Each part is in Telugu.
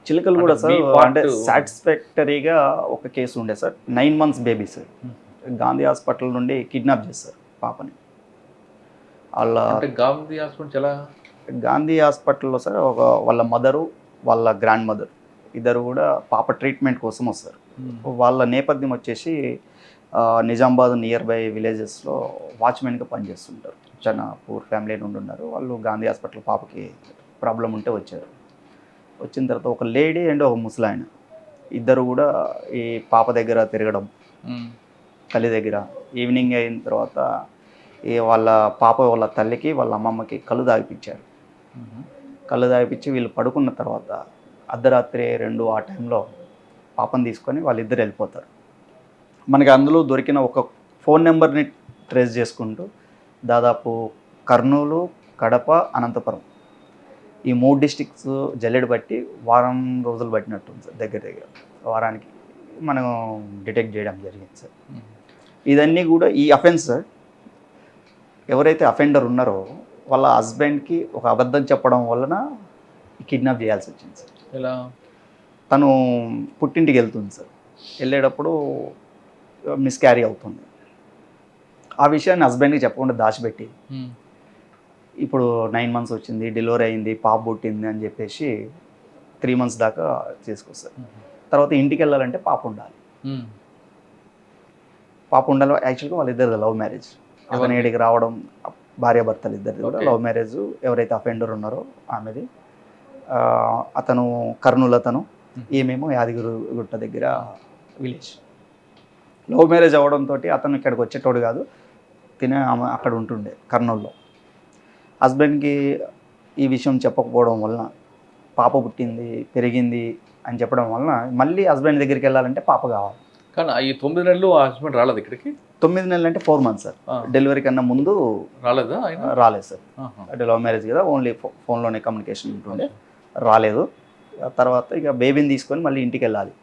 చిలుకలు అంటే కూడా సార్ మీ అంటే పార్ట్ సాటిస్ఫాక్టరీగా ఒక కేసు ఉండే sir 9 months baby sir. Gandhi hospital నుండి కిడ్నాప్ చేస్తారు పాపని. వాళ్ళ అంటే గాంధీ హాస్పిటల్ ఎలా? గాంధీ హాస్పిటల్‌లో సార్ వాళ్ళ మదరు, వాళ్ళ గ్రాండ్ మదర్ ఇద్దరు కూడా పాప ట్రీట్మెంట్ కోసం వస్తారు. వాళ్ళ నేపథ్యం వచ్చేసి నిజామాబాద్ నియర్ బై విలేజెస్‌లో వాచ్‌మెన్‌గా పనిచేస్తుంటారు. చాలా పూర్ ఫ్యామిలీ నుండి ఉన్నారు. వాళ్ళు గాంధీ హాస్పిటల్ పాపకి ప్రాబ్లం ఉంటే వచ్చారు. వచ్చిన తర్వాత ఒక లేడీ అండ్ ఒక ముసలాయన ఇద్దరు కూడా ఈ పాప దగ్గర తిరగడం, తల్లి దగ్గర. ఈవినింగ్ అయిన తర్వాత వాళ్ళ పాప వాళ్ళ తల్లికి వాళ్ళ అమ్మమ్మకి కళ్ళు తాగిపించారు. కళ్ళు తాగిపించి వీళ్ళు పడుకున్న తర్వాత అర్ధరాత్రి 2 ఆ టైంలో పాపను తీసుకొని వాళ్ళిద్దరు వెళ్ళిపోతారు. మనకి అందులో దొరికిన ఒక ఫోన్ నెంబర్ని ట్రేస్ చేసుకుంటూ దాదాపు కర్నూలు, కడప, అనంతపురం ఈ 3 డిస్ట్రిక్ట్స్ జల్లెడ బట్టి వారం రోజులు పట్టినట్టు ఉంది సార్. దగ్గర దగ్గర వారానికి మనం డిటెక్ట్ చేయడం జరిగింది సార్. ఇదన్నీ కూడా ఈ అఫెన్స్ సార్ ఎవరైతే అఫెండర్ ఉన్నారో వాళ్ళ హస్బెండ్కి ఒక అబద్ధం చెప్పడం వలన కిడ్నాప్ చేయాల్సి వచ్చింది సార్. ఎలా? తను పుట్టింటికి వెళ్తుంది సార్. వెళ్ళేటప్పుడు మిస్క్యారీ అవుతుంది. ఆ విషయాన్ని హస్బెండ్కి చెప్పకుండా దాచిపెట్టి ఇప్పుడు 9 months వచ్చింది, డెలివరీ అయింది, పాప పుట్టింది అని చెప్పేసి 3 months దాకా చేసుకొస్తారు. తర్వాత ఇంటికి వెళ్ళాలంటే పాప ఉండాలి. పాప ఉండాలి. యాక్చువల్గా వాళ్ళిద్దరిది లవ్ మ్యారేజ్. అతని ఏడికి రావడం భార్యాభర్తలు ఇద్దరిది కూడా లవ్ మ్యారేజ్. ఎవరైతే అఫెండర్ ఉన్నారో ఆమెది. అతను కర్నూలు, అతను ఈమెమో యాదగిరిగుట్ట దగ్గర విలేజ్. లవ్ మ్యారేజ్ అవ్వడంతో అతను ఇక్కడికి వచ్చేటోడు కాదు, ఆమె అక్కడ ఉంటుండే కర్నూలులో. హస్బెండ్కి ఈ విషయం చెప్పకపోవడం వలన పాప పుట్టింది, పెరిగింది అని చెప్పడం వలన మళ్ళీ హస్బెండ్ దగ్గరికి వెళ్ళాలంటే పాప కావాలి. కానీ ఈ 9 నెలలు ఆ హస్బెండ్ రాలేదు ఇక్కడికి? 9 నెలలు అంటే 4 months సార్. డెలివరీ కన్నా ముందు రాలేదా ఆయన? రాలేదు సార్. అంటే లవ్ మ్యారేజ్ కదా, ఓన్లీ ఫోన్లోనే కమ్యూనికేషన్ ఉంటుండే. రాలేదు. తర్వాత ఇక బేబీని తీసుకొని మళ్ళీ ఇంటికి వెళ్ళాలి,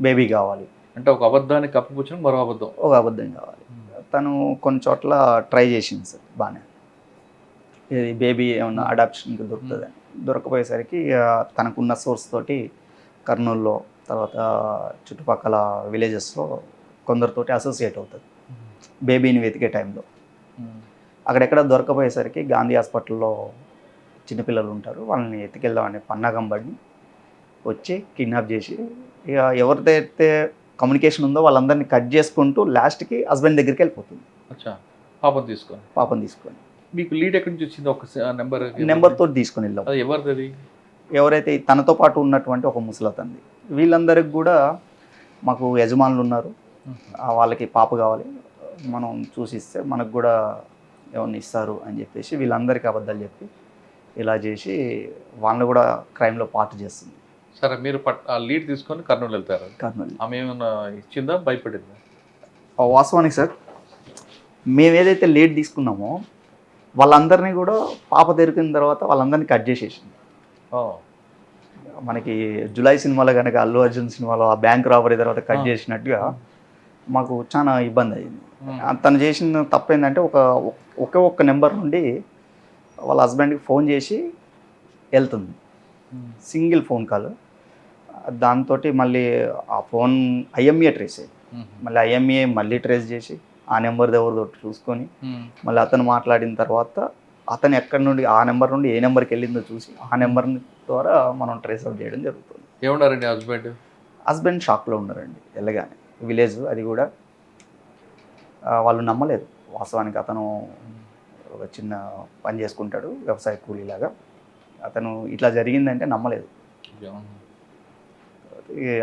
బేబీ కావాలి అంటే ఒక అబద్ధాన్ని కప్పిపుచ్చడం మరో అబద్ధం. ఒక అబద్ధం కావాలి. తను కొన్ని చోట్ల ట్రై చేసింది సార్ బాగానే, ఇది బేబీ ఏమన్నా అడాప్షన్కి దొరుకుతుందని. దొరకపోయేసరికి తనకున్న సోర్స్ తోటి కర్నూలులో తర్వాత చుట్టుపక్కల విలేజెస్లో కొందరితోటి అసోసియేట్ అవుతుంది బేబీని వెతికే టైంలో. అక్కడెక్కడ దొరకపోయేసరికి గాంధీ హాస్పిటల్లో చిన్నపిల్లలు ఉంటారు, వాళ్ళని ఎత్తుకెళ్దామని పన్నాగం పడి వచ్చి కిడ్నాప్ చేసి ఇక ఎవరిదైతే కమ్యూనికేషన్ ఉందో వాళ్ళందరినీ కట్ చేసుకుంటూ లాస్ట్కి హస్బెండ్ దగ్గరికి వెళ్ళిపోతుంది. అచ్చా, పాపని తీసుకొని. మీకు లీడ్ ఎక్కడి నుంచి వచ్చింది? ఒక నెంబర్తో తీసుకొని వెళ్ళాం. అది ఎవరిది? అది ఎవరైతే తనతో పాటు ఉన్నటువంటి ఒక ముసలతంది. వీళ్ళందరికి కూడా మాకు యజమానులు ఉన్నారు, వాళ్ళకి పాప కావాలి, మనం చూసిస్తే మనకు కూడా ఏమన్నా ఇస్తారు అని చెప్పేసి వీళ్ళందరికీ అబద్ధాలు చెప్పి ఇలా చేసి వాళ్ళని కూడా క్రైమ్లో పార్ట్ చేస్తుంది. సరే, మీరు ఆ లీడ్ తీసుకొని కర్నూలు వెళ్తారు. కర్నూలు ఆమె ఏమన్నా ఇచ్చిందా, భయపడిందా? వాస్తవానికి సార్ మేము ఏదైతే లీడ్ తీసుకున్నామో వాళ్ళందరినీ కూడా పాప దొరికిన తర్వాత వాళ్ళందరినీ కట్ చేసేసింది. మనకి జులై సినిమాలో కనుక అల్లు అర్జున్ సినిమాలో ఆ బ్యాంక్ రాబరీ తర్వాత కట్ చేసినట్టుగా మాకు చాలా ఇబ్బంది అయింది. తను చేసిన తప్పు ఏంటంటే ఒక్క నెంబర్ నుండి వాళ్ళ హస్బెండ్కి ఫోన్ చేసి వెళ్తుంది, సింగిల్ ఫోన్ కాల్. దాంతో మళ్ళీ ఆ ఫోన్ ఐఎంఏ ట్రేస్ అయ్యింది. మళ్ళీ ఐఎంఏ మళ్ళీ ట్రేస్ చేసి ఆ నెంబర్ ఎవరిదో చూసుకొని మళ్ళీ అతను మాట్లాడిన తర్వాత అతను ఎక్కడి నుండి ఆ నెంబర్ నుండి ఏ నెంబర్కి వెళ్ళిందో చూసి ఆ నెంబర్ ద్వారా మనం ట్రేస్ అవుట్ చేయడం జరుగుతుంది. ఏమన్నారండి హస్బెండ్? షాక్లో ఉన్నారండి వెళ్ళగానే. విలేజ్ అది కూడా వాళ్ళు నమ్మలేదు. వాస్తవానికి అతను ఒక చిన్న పని చేసుకుంటాడు, వ్యవసాయ కూలీలాగా. అతను ఇట్లా జరిగిందంటే నమ్మలేదు.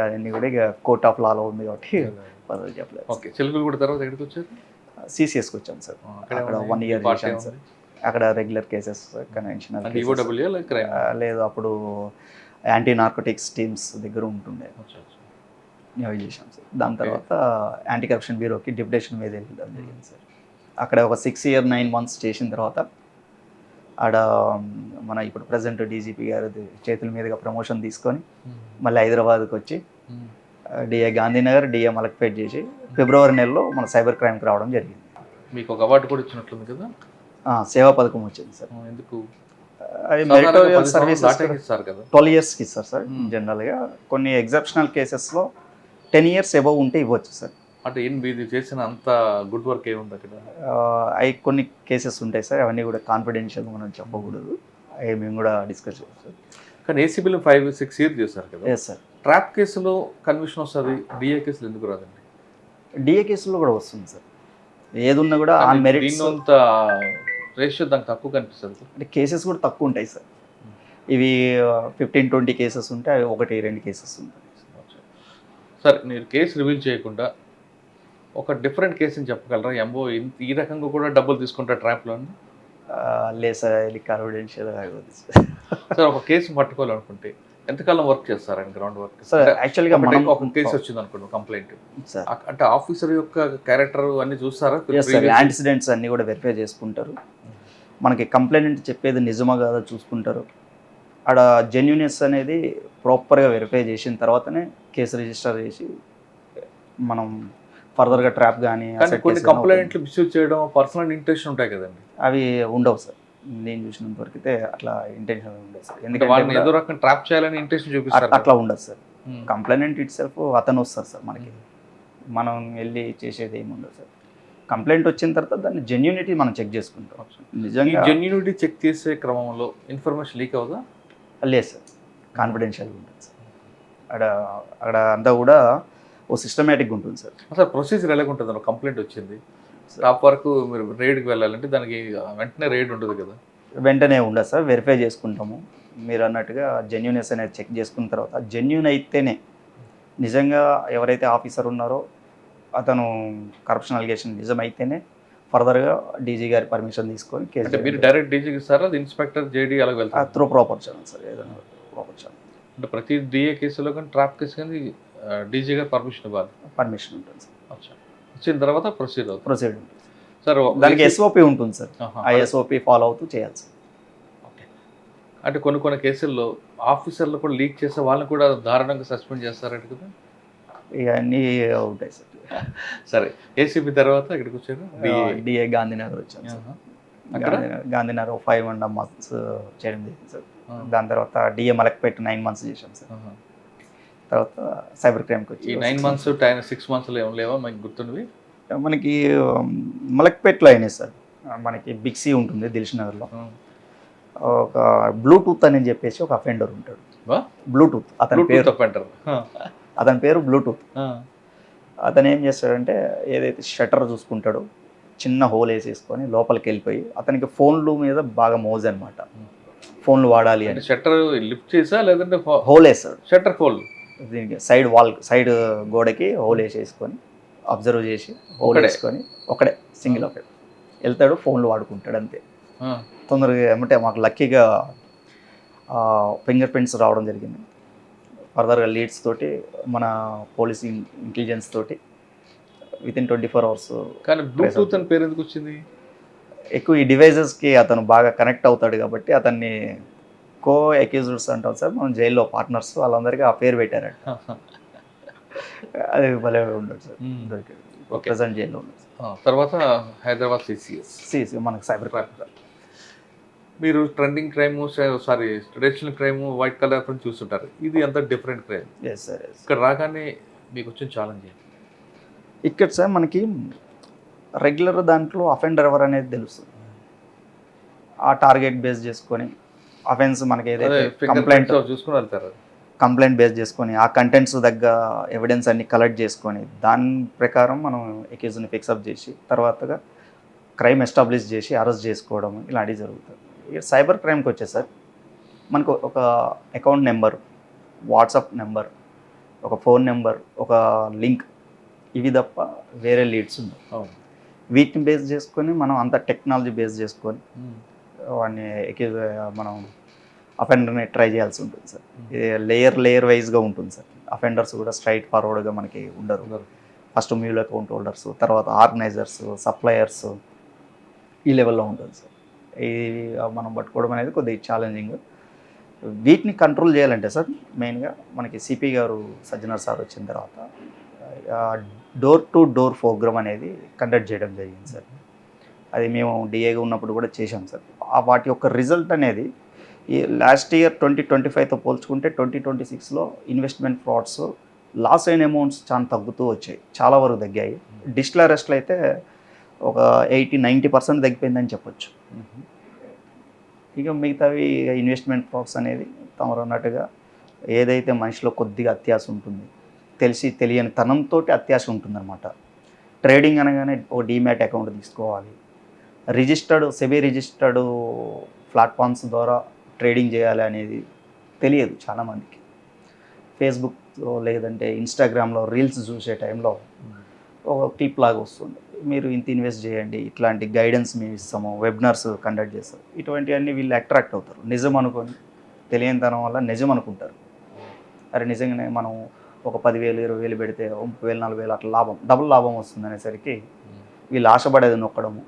అవన్నీ కూడా ఇక కోర్ట్ ఆఫ్ లాలో ఉంది కాబట్టి పదవి చెప్పలేదు. ఓకే, చిలుకలు కూడా తర్వాత ఎక్కడికి వచ్చారు? సిసిఎస్కి వచ్చాం సార్. అక్కడ 1 year చేశాను సార్. అక్కడ రెగ్యులర్ కేసెస్, కన్వెన్షనల్ లేదు. అప్పుడు యాంటీ నార్కోటిక్స్ టీమ్స్ దగ్గర ఉంటుండే, అవి చేశాం సార్. దాని తర్వాత యాంటీ కరప్షన్ బ్యూరోకి డిప్యుటేషన్ మీద వెళ్ళడం జరిగింది సార్. అక్కడ ఒక 6 years 9 months చేసిన తర్వాత ఆడ మన ఇప్పుడు ప్రజెంట్ డీజీపీ గారి చేతుల మీదుగా ప్రమోషన్ తీసుకొని మళ్ళీ హైదరాబాద్కి వచ్చి డిఏ గాంధీనగర్, డిఏ మలక్పేట్ చేసి ఫిబ్రవరి నెలలో మన సైబర్ క్రైమ్కి రావడం జరిగింది. మీకు ఒక అవార్డు కూడా ఇచ్చినట్లుంది కదా? సేవా పథకం వచ్చింది సార్. ఎందుకు? అది సాధారణంగా మెరిటోరియల్ 10 సంవత్సరాలు సర్వీసెస్ దాటాక ఇస్తారు కదా. 12 ఇయర్స్కి ఇస్తారు సార్ Hmm. జనరల్గా. కొన్ని ఎగ్జెప్షనల్ కేసెస్లో 10 ఇయర్స్ అబవ్ ఉంటే ఇవ్వచ్చు సార్. అంటే ఏం మీది చేసిన అంత గుడ్ వర్క్ ఏముంది అక్కడ? అవి కొన్ని కేసెస్ ఉంటాయి సార్, అవన్నీ కూడా కాన్ఫిడెన్షియల్ మనం చెప్పకూడదు, అవి మేము కూడా డిస్కస్ చేస్తాం సార్. కానీ ఏసీబీలో 5-6 ఇయర్స్ చేస్తారు కదా. Yes sir. ట్రాప్ కేసులో కన్విషన్ వస్తుంది, డిఏ కేసులు ఎందుకు రాదండి? డిఏ కేసులో కూడా వస్తుంది సార్, ఏది ఉన్నా కూడా ఆన్ మెరిట్స్. అంత రేషియో దానికి తక్కువ కనిపిస్తుంది. అంటే కేసెస్ కూడా తక్కువ ఉంటాయి సార్, ఇవి 15-20 కేసెస్ ఉంటాయి, అవి 1-2 కేసెస్ ఉంటాయి. సార్ మీరు కేసు రివీల్ చేయకుండా ఒక డిఫరెంట్ కేసుని చెప్పగలరా? ఎంబో ఈ రకంగా కూడా డబ్బులు తీసుకుంటారు ట్రాప్లో? లేదు సార్, ఇది కాన్ఫిడెన్షియల్ అవుతుంది సార్. సార్ ఒక కేసు పట్టుకోవాలనుకుంటే ఎంతకాలం వర్క్ చేస్తారండి గ్రౌండ్ వర్క్? సార్ యాక్చువల్గా మనం ఒక కేసు వచ్చింది అనుకోండి, కంప్లైంట్ సార్, అంటే ఆఫీసర్ యొక్క క్యారెక్టర్ అన్ని చూస్తారా? యాంటిసిడెంట్స్ అన్నీ కూడా వెరిఫై చేసుకుంటారు, మనకి కంప్లైంట్ చెప్పేది నిజమా కాదా చూసుకుంటారు, ఆడ జెన్యునెస్ అనేది ప్రాపర్గా వెరిఫై చేసిన తర్వాతనే కేసు రిజిస్టర్ చేసి మనం ఫర్దర్గా ట్రాప్ కానీ కొన్ని కంప్లైంట్లు మిస్యూజ్ చేయడం పర్సనల్ ఇంటెన్షన్ ఉంటాయి కదండి, అవి ఉండవు సార్. నేను చూసినంత వరకు అయితే అట్లా ఇంటెన్షన్ ఉండదు సార్, ఎందుకంటే వాళ్ళని ఏదో రకం ట్రాప్ చేయాలని ఇంటెన్షన్ చూపిస్తారు. అట్లా ఉండదు సార్. కంప్లైంట్ ఇట్ సెల్ఫ్ అతను వస్తారు సార్, మనకి మనం వెళ్ళి చేసేది ఏమి ఉండదు సార్. కంప్లైంట్ వచ్చిన తర్వాత దాన్ని జెన్యూనిటీ మనం చెక్ చేసుకుంటాం. నిజంగా జెన్యూనిటీ చెక్ చేసే క్రమంలో ఇన్ఫర్మేషన్ లీక్ అవుదా? లేదు సార్, కాన్ఫిడెన్షియల్గా ఉంటుంది సార్. అక్కడ అంతా కూడా ఓ సిస్టమేటిక్గా ఉంటుంది సార్. సార్ ప్రొసీజర్ ఎలాగ ఉంటుంది? కంప్లైంట్ వచ్చింది, టాప్ వరకు మీరు రైడ్కి వెళ్ళాలంటే దానికి వెంటనే రైడ్ ఉంటుంది కదా? వెంటనే ఉండదు సార్, వెరిఫై చేసుకుంటాము. మీరు అన్నట్టుగా జెన్యూనెస్ అనేది చెక్ చేసుకున్న తర్వాత జెన్యూన్ అయితేనే, నిజంగా ఎవరైతే ఆఫీసర్ ఉన్నారో అతను కరప్షన్ అలిగేషన్ నిజం అయితేనే ఫర్దర్గా డీజీ గారి పర్మిషన్ తీసుకొని కేసు. మీరు డైరెక్ట్ డీజీకి ఇస్తారా, అది ఇన్స్పెక్టర్ జేడీ అలా వెళ్తారు? త్రూ ప్రాపర్ ఛానల్ సార్, ఏదైనా ప్రాపర్ ఛానల్. అంటే ప్రతి డిఏ కేసులో కానీ ట్రాప్ కేసు కానీ డీజీ గారు పర్మిషన్ ఇవ్వాలి? పర్మిషన్ ఉంటుంది సార్. వచ్చిన తర్వాత ప్రొసీడ్ ఉంటుంది సార్. దానికి ఎస్ఓపి ఉంటుంది సార్, ఆ ఎస్ఓపి ఫాలో అవుతూ చేయాలి సార్. ఓకే. అంటే కొన్ని కేసుల్లో ఆఫీసర్లు కూడా లీక్ చేసే వాళ్ళని కూడా దారుణంగా సస్పెండ్ చేస్తారంట కదా? ఇవన్నీ ఉంటాయి సార్. సరే, ఏసీబీ తర్వాత ఇక్కడికి వచ్చారు, డిఏ గాంధీనగర్ వచ్చాను సార్. గాంధీనగర్ 5.5 months చేయడం జరిగింది సార్. దాని తర్వాత డిఏ మలక్పేట 9 months చేశాం సార్. తర్వాత సైబర్ క్రైమ్కి వచ్చి ఈ 9 months 6 months ఏం లేవా మనకి గుర్తున్నవి? మనకి మలక్పేటలో అయినాయి సార్. మనకి బిగ్సీ ఉంటుంది దిల్షునగర్లో, ఒక బ్లూటూత్ అని చెప్పేసి ఒక అఫెండర్ ఉంటాడు. బ్లూటూత్ అతని పేరు బ్లూటూత్. అతను ఏం చేస్తాడంటే, ఏదైతే షట్టర్ చూసుకుంటాడో చిన్న హోల్ వేసేసుకొని లోపలికి వెళ్ళిపోయి, అతనికి ఫోన్లు మీద బాగా మోజ్ అనమాట, ఫోన్లు వాడాలి అని. షట్టర్ లిఫ్ట్ చేసా లేదంటే హోల్ వేస్తాడు, షట్టర్ హోల్ దీనికి సైడ్ గోడకి హోల్ వేసేసుకొని అబ్జర్వ్ చేసి హోల్ వేసుకొని ఒకడే సింగిల్ ఒకడే వెళ్తాడు, ఫోన్లు వాడుకుంటాడు అంతే. తొందరగా ఏమంటే మాకు లక్కీగా ఫింగర్ ప్రింట్స్ రావడం జరిగింది. ఫర్దర్గా లీడ్స్ తోటి మన పోలీస్ ఇంటెలిజెన్స్ తోటి వితిన్ 24 hours. కానీ బ్లూటూత్ అని పేరు ఎందుకు వచ్చింది? ఎక్కువ ఈ డివైజెస్కి అతను బాగా కనెక్ట్ అవుతాడు కాబట్టి అతన్ని కో అక్యూజ్డ్స్ అంటాం సార్, మనం జైల్లో పార్ట్నర్స్ వాళ్ళందరికీ ఆ పేరు పెట్టారట. అది భలే ఉండదు సార్. ప్రజెంట్ జైల్లో ఉండదు సార్. తర్వాత హైదరాబాద్ సిసిఎస్ మనకు సైబర్ క్రైమ్. మీరు trending crime, sorry traditional crime, white colour friend చూస్తుంటారు, ఇది అంత డిఫరెంట్ క్రైమ్. Yes sir. ఇక్కడ రాగానే మీకు వచ్చిన ఛాలెంజ్ ఏంటి? ఇక్కడ సార్ మనకి రెగ్యులర్ దాంట్లో అఫెండర్ ఎవరు అనేది తెలుస్తుంది, ఆ టార్గెట్ బేస్ చేసుకొని అఫెన్స్ మనకి ఏదైతే కంప్లైంట్ చూసుకుని వెళ్తారు, కంప్లైంట్ బేస్ చేసుకొని ఆ కంటెంట్స్ దగ్గర ఎవిడెన్స్ అన్ని కలెక్ట్ చేసుకొని దాని ప్రకారం మనం అక్యూజ్ని ఫిక్సప్ చేసి తర్వాతగా క్రైమ్ ఎస్టాబ్లిష్ చేసి అరెస్ట్ చేసుకోవడం ఇలాంటివి జరుగుతుంది. ఇక సైబర్ క్రైమ్కి వచ్చే సార్, మనకు ఒక అకౌంట్ నెంబర్, వాట్సాప్ నెంబర్, ఒక ఫోన్ నెంబర్, ఒక లింక్, ఇవి తప్ప వేరే లీడ్స్ ఉండవు. వీటిని బేస్ చేసుకొని మనం అంత టెక్నాలజీ బేస్ చేసుకొని వాడిని మనం అఫెండర్ని ట్రై చేయాల్సి ఉంటుంది సార్. ఇది లేయర్ వైజ్గా ఉంటుంది సార్. అఫెండర్స్ కూడా స్ట్రైట్ ఫార్వర్డ్గా మనకి ఉండరు. ఫస్ట్ మ్యూల్ అకౌంట్ హోల్డర్స్, తర్వాత ఆర్గనైజర్స్, సప్లయర్స్, ఈ లెవెల్లో ఉంటుంది సార్. ఇది మనం పట్టుకోవడం అనేది కొద్దిగా ఛాలెంజింగ్. వీటిని కంట్రోల్ చేయాలంటే సార్ మెయిన్గా మనకి సిపి గారు సజ్జనర్ సార్ వచ్చిన తర్వాత డోర్ టు డోర్ ప్రోగ్రామ్ అనేది కండక్ట్ చేయడం జరిగింది సార్. అది మేము డిఏగా ఉన్నప్పుడు కూడా చేశాం సార్. వాటి యొక్క రిజల్ట్ అనేది ఈ లాస్ట్ ఇయర్ 2025తో పోల్చుకుంటే 2026లో ఇన్వెస్ట్మెంట్ ఫ్రాడ్స్ లాస్ అయిన అమౌంట్స్ చాలా తగ్గుతూ వచ్చాయి, చాలా వరకు తగ్గాయి. డిజిటల్ అరెస్ట్లు అయితే ఒక 80-90% తగ్గిపోయిందని చెప్పొచ్చు. ఇక మిగతావి ఇన్వెస్ట్మెంట్ ఫ్రాడ్స్ అనేది తమరు అన్నట్టుగా ఏదైతే మనిషిలో కొద్దిగా అత్యాశ ఉంటుంది, తెలిసి తెలియని తనంతో అత్యాశ ఉంటుందన్నమాట. ట్రేడింగ్ అనగానే ఓ డీమ్యాట్ అకౌంట్ తీసుకోవాలి, సెబీ రిజిస్టర్డ్ ప్లాట్ఫామ్స్ ద్వారా ట్రేడింగ్ చేయాలి అనేది తెలియదు చాలామందికి. ఫేస్బుక్లో లేదంటే ఇన్స్టాగ్రామ్లో రీల్స్ చూసే టైంలో ఒక క్లిప్ లాగా వస్తుంది, మీరు ఇంత ఇన్వెస్ట్ చేయండి, ఇట్లాంటి గైడెన్స్ మేము ఇస్తాము, వెబినార్స్ కండక్ట్ చేస్తాం, ఇటువంటివన్నీ వీళ్ళు అట్రాక్ట్ అవుతారు. నిజం అనుకొని తెలియని తనం వల్ల నిజం అనుకుంటారు. అరే నిజంగానే మనం ఒక 10,000 20,000 పెడితే 30,000 40,000 అట్లా లాభం, డబుల్ లాభం వస్తుంది అనేసరికి వీళ్ళు ఆశపడేది నొక్కడము,